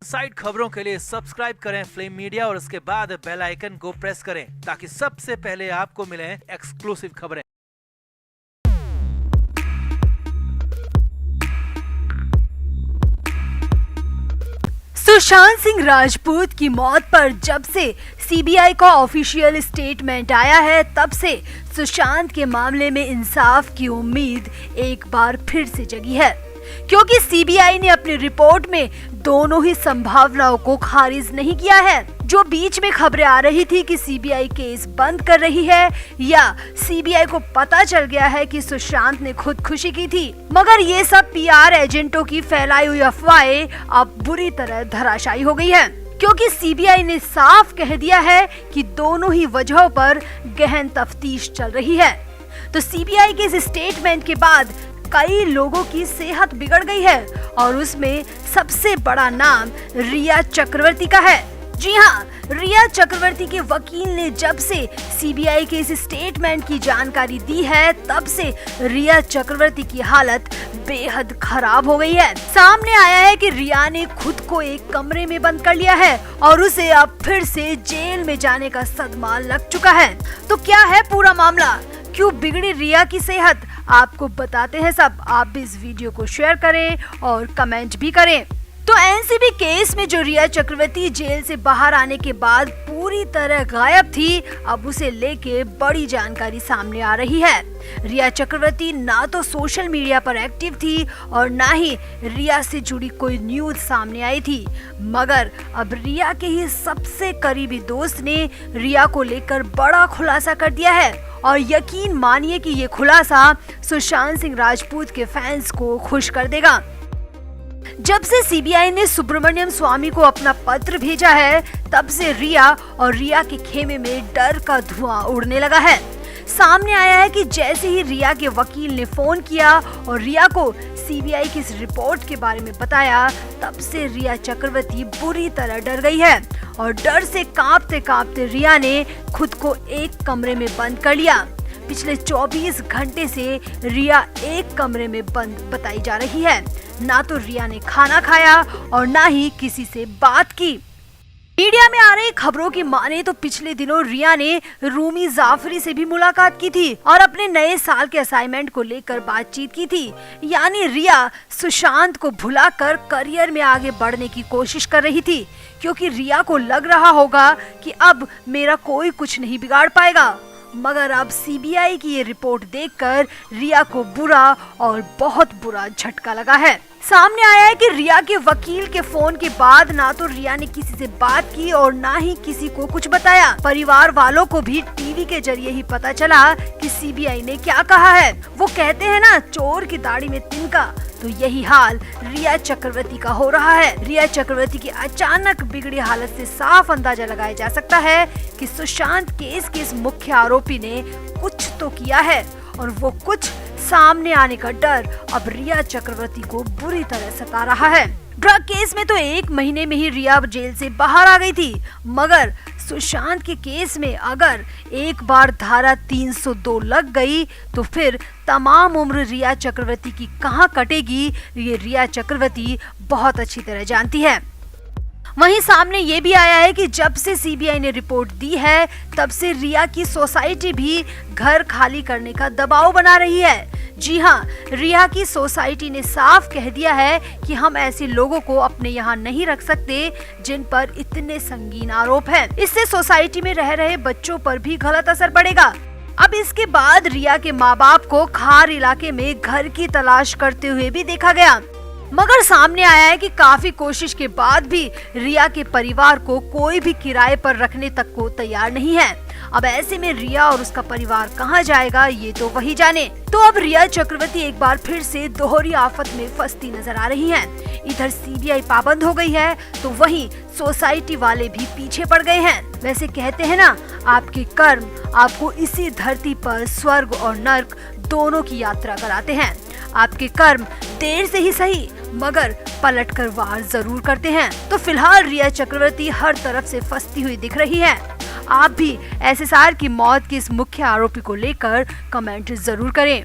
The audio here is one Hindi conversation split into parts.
साइड खबरों के लिए सब्सक्राइब करें फ्लेम मीडिया और उसके बाद बेल आइकन को प्रेस करें ताकि सबसे पहले आपको मिले एक्सक्लूसिव खबरें। सुशांत सिंह राजपूत की मौत पर जब से सीबीआई का ऑफिशियल स्टेटमेंट आया है, तब से सुशांत के मामले में इंसाफ की उम्मीद एक बार फिर से जगी है, क्योंकि सीबीआई ने अपनी रिपोर्ट में दोनों ही संभावनाओं को खारिज नहीं किया है। जो बीच में खबरें आ रही थी कि सीबीआई केस बंद कर रही है या सीबीआई को पता चल गया है कि सुशांत ने खुदकुशी की थी, मगर ये सब पीआर एजेंटों की फैलाई हुई अफवाहें अब बुरी तरह धराशायी हो गई है, क्योंकि सीबीआई ने साफ कह दिया है कि दोनों ही वजहों पर गहन तफ्तीश चल रही है। तो सीबीआई के इस स्टेटमेंट के बाद कई लोगों की सेहत बिगड़ गई है और उसमें सबसे बड़ा नाम रिया चक्रवर्ती का है। जी हाँ, रिया चक्रवर्ती के वकील ने जब से सीबीआई के इस स्टेटमेंट की जानकारी दी है, तब से रिया चक्रवर्ती की हालत बेहद खराब हो गई है। सामने आया है कि रिया ने खुद को एक कमरे में बंद कर लिया है और उसे अब फिर से जेल में जाने का सदमा लग चुका है। तो क्या है पूरा मामला, क्यों बिगड़ी रिया की सेहत, आपको बताते हैं सब। आप भी इस वीडियो को शेयर करें और कमेंट भी करें। तो एनसीबी केस में जो रिया चक्रवर्ती जेल से बाहर आने के बाद पूरी तरह गायब थी, अब उसे लेके बड़ी जानकारी सामने आ रही है। रिया चक्रवर्ती ना तो सोशल मीडिया पर एक्टिव थी और ना ही रिया से जुड़ी कोई न्यूज सामने आई थी, मगर अब रिया के ही सबसे करीबी दोस्त ने रिया को लेकर बड़ा खुलासा कर दिया है और यकीन मानिए कि ये खुलासा सुशांत सिंह राजपूत के फैंस को खुश कर देगा। जब से सीबीआई ने सुब्रमण्यम स्वामी को अपना पत्र भेजा है, तब से रिया और रिया के खेमे में डर का धुआं उड़ने लगा है। सामने आया है कि जैसे ही रिया के वकील ने फोन किया और रिया को सीबीआई की इस रिपोर्ट के बारे में बताया, तब से रिया चक्रवर्ती बुरी तरह डर गई है और डर से कांपते कांपते रिया ने खुद को एक कमरे में बंद कर लिया। पिछले 24 घंटे से रिया एक कमरे में बंद बताई जा रही है। ना तो रिया ने खाना खाया और ना ही किसी से बात की। मीडिया में आ रही खबरों की माने तो पिछले दिनों रिया ने रूमी जाफरी से भी मुलाकात की थी और अपने नए साल के असाइनमेंट को लेकर बातचीत की थी। यानी रिया सुशांत को भुलाकर करियर में आगे बढ़ने की कोशिश कर रही थी, क्योंकि रिया को लग रहा होगा कि अब मेरा कोई कुछ नहीं बिगाड़ पाएगा। मगर अब सीबीआई की ये रिपोर्ट देखकर रिया को बुरा और बहुत बुरा झटका लगा है। सामने आया है कि रिया के वकील के फोन के बाद ना तो रिया ने किसी से बात की और ना ही किसी को कुछ बताया। परिवार वालों को भी टीवी के जरिए ही पता चला कि सीबीआई ने क्या कहा है। वो कहते हैं ना, चोर की दाढ़ी में तिनका, तो यही हाल रिया चक्रवर्ती का हो रहा है। रिया चक्रवर्ती की अचानक बिगड़ी हालत से साफ अंदाजा लगाया जा सकता है कि सुशांत केस के इस मुख्य आरोपी ने कुछ तो किया है और वो कुछ सामने आने का डर अब रिया चक्रवर्ती को बुरी तरह सता रहा है। ड्रग केस में तो 1 महीने में ही रिया जेल से बाहर आ गई थी, मगर सुशांत के केस में अगर एक बार धारा 302 लग गई तो फिर तमाम उम्र रिया चक्रवर्ती की कहां कटेगी, ये रिया चक्रवर्ती बहुत अच्छी तरह जानती है। वहीं सामने ये भी आया है कि जब से सीबीआई ने रिपोर्ट दी है, तब से रिया की सोसाइटी भी घर खाली करने का दबाव बना रही है। जी हाँ, रिया की सोसाइटी ने साफ कह दिया है कि हम ऐसे लोगों को अपने यहाँ नहीं रख सकते जिन पर इतने संगीन आरोप हैं। इससे सोसाइटी में रह रहे बच्चों पर भी गलत असर पड़ेगा। अब इसके बाद रिया के माँ बाप को खार इलाके में घर की तलाश करते हुए भी देखा गया, मगर सामने आया है कि काफी कोशिश के बाद भी रिया के परिवार को कोई भी किराए पर रखने तक को तैयार नहीं है। अब ऐसे में रिया और उसका परिवार कहां जाएगा, ये तो वही जाने। तो अब रिया चक्रवर्ती एक बार फिर से दोहरी आफत में फंसती नजर आ रही हैं। इधर सीबीआई पाबंद हो गई है तो वहीं सोसाइटी वाले भी पीछे पड़ गए हैं। वैसे कहते हैं ना, आपके कर्म आपको इसी धरती पर स्वर्ग और नर्क दोनों की यात्रा कराते हैं। आपके कर्म देर से ही सही मगर पलटकर वार जरूर करते हैं। तो फिलहाल रिया चक्रवर्ती हर तरफ से फंसती हुई दिख रही है। आप भी एसएसआर की मौत के इस मुख्य आरोपी को लेकर कमेंट जरूर करें।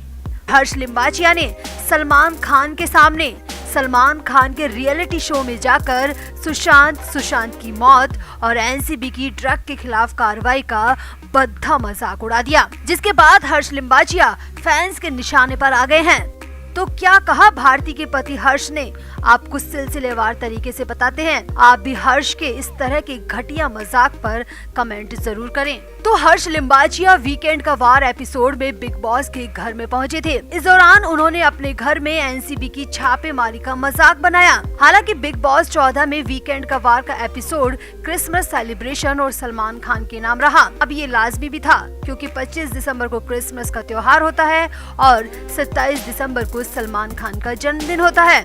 हर्ष लिम्बाचिया ने सलमान खान के सामने सलमान खान के रियलिटी शो में जाकर सुशांत की मौत और एनसीबी की ड्रग के खिलाफ कार्रवाई का भद्दा मजाक उड़ा दिया, जिसके बाद हर्ष लिम्बाचिया फैंस के निशाने पर आ गए हैं। तो क्या कहा भारती के पति हर्ष ने, आपको सिलसिलेवार तरीके से बताते हैं। आप भी हर्ष के इस तरह के घटिया मजाक पर कमेंट जरूर करें। तो हर्ष लिम्बाचिया वीकेंड का वार एपिसोड में बिग बॉस के घर में पहुंचे थे। इस दौरान उन्होंने अपने घर में एनसीबी की छापेमारी का मजाक बनाया। हालांकि बिग बॉस 14 में वीकेंड का वार का एपिसोड क्रिसमस सेलिब्रेशन और सलमान खान के नाम रहा। अब ये लाजमी भी था क्योंकि 25 दिसंबर को क्रिसमस का त्योहार होता है और 27 दिसंबर को सलमान खान का जन्मदिन होता है।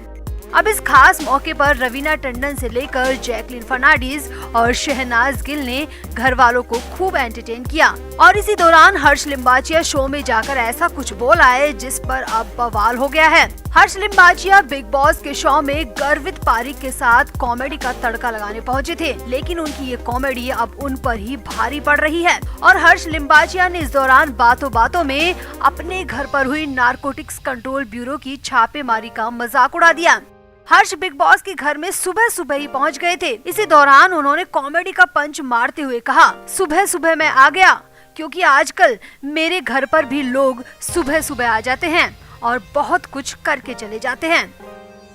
अब इस खास मौके पर रवीना टंडन से लेकर जैकलिन फर्नांडीज और शहनाज गिल ने घर वालों को खूब एंटरटेन किया। और इसी दौरान हर्ष लिम्बाचिया शो में जाकर ऐसा कुछ बोला है जिस पर अब बवाल हो गया है। हर्ष लिम्बाचिया बिग बॉस के शो में गर्वित पारिक के साथ कॉमेडी का तड़का लगाने पहुंचे थे, लेकिन उनकी ये कॉमेडी अब उन पर ही भारी पड़ रही है। और हर्ष लिम्बाचिया ने इस दौरान बातों बातों में अपने घर पर हुई नारकोटिक्स कंट्रोल ब्यूरो की छापेमारी का मजाक उड़ा दिया। हर्ष बिग बॉस के घर में सुबह सुबह ही पहुंच गए थे। इसी दौरान उन्होंने कॉमेडी का पंच मारते हुए कहा, सुबह सुबह मैं आ गया क्योंकि आजकल मेरे घर पर भी लोग सुबह सुबह आ जाते हैं और बहुत कुछ करके चले जाते हैं।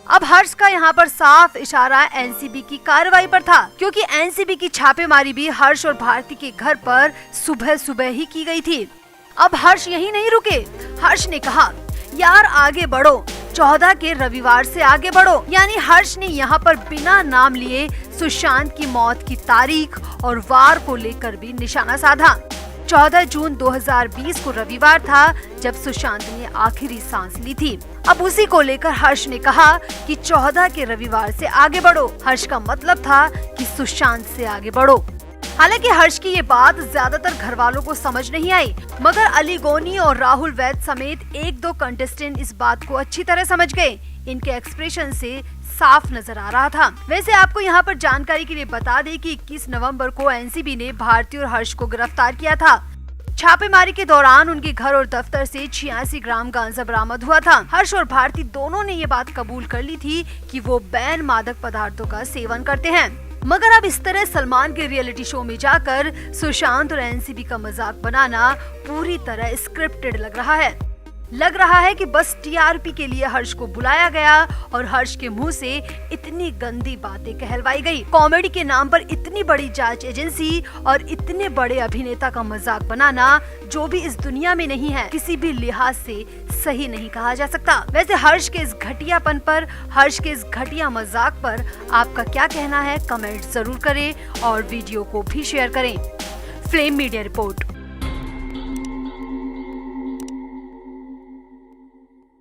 अब हर्ष का यहाँ पर साफ इशारा एनसीबी की कार्रवाई पर था, क्योंकि एनसीबी की छापेमारी भी हर्ष और भारती के घर पर सुबह सुबह ही की गई थी। अब हर्ष यही नहीं रुके। हर्ष ने कहा, यार आगे बढ़ो, 14 के रविवार से आगे बढ़ो। यानी हर्ष ने यहाँ पर बिना नाम लिए सुशांत की मौत की तारीख और वार को लेकर भी निशाना साधा। 14 जून 2020 को रविवार था जब सुशांत ने आखिरी सांस ली थी। अब उसी को लेकर हर्ष ने कहा कि 14 के रविवार से आगे बढ़ो। हर्ष का मतलब था कि सुशांत से आगे बढ़ो। हालांकि हर्ष की ये बात ज्यादातर घर वालों को समझ नहीं आई, मगर अली गोनी और राहुल वैद समेत 1-2 कंटेस्टेंट इस बात को अच्छी तरह समझ गए। इनके एक्सप्रेशन से साफ नजर आ रहा था। वैसे आपको यहाँ पर जानकारी के लिए बता दें कि 21 नवंबर को एनसीबी ने भारती और हर्ष को गिरफ्तार किया था। छापेमारी के दौरान उनके घर और दफ्तर से 86 ग्राम गांजा बरामद हुआ था। हर्ष और भारती दोनों ने ये बात कबूल कर ली थी कि वो बैन मादक पदार्थों का सेवन करते हैं। मगर अब इस तरह सलमान के रियलिटी शो में जाकर सुशांत और एनसीबी का मजाक बनाना पूरी तरह स्क्रिप्टेड लग रहा है कि बस टीआरपी के लिए हर्ष को बुलाया गया और हर्ष के मुंह से इतनी गंदी बातें कहलवाई गई। कॉमेडी के नाम पर इतनी बड़ी जांच एजेंसी और इतने बड़े अभिनेता का मजाक बनाना, जो भी इस दुनिया में नहीं है, किसी भी लिहाज से सही नहीं कहा जा सकता। वैसे हर्ष के इस घटियापन पर, हर्ष के इस घटिया मजाक पर आपका क्या कहना है, कमेंट जरूर करें और वीडियो को भी शेयर करें। Flame media report.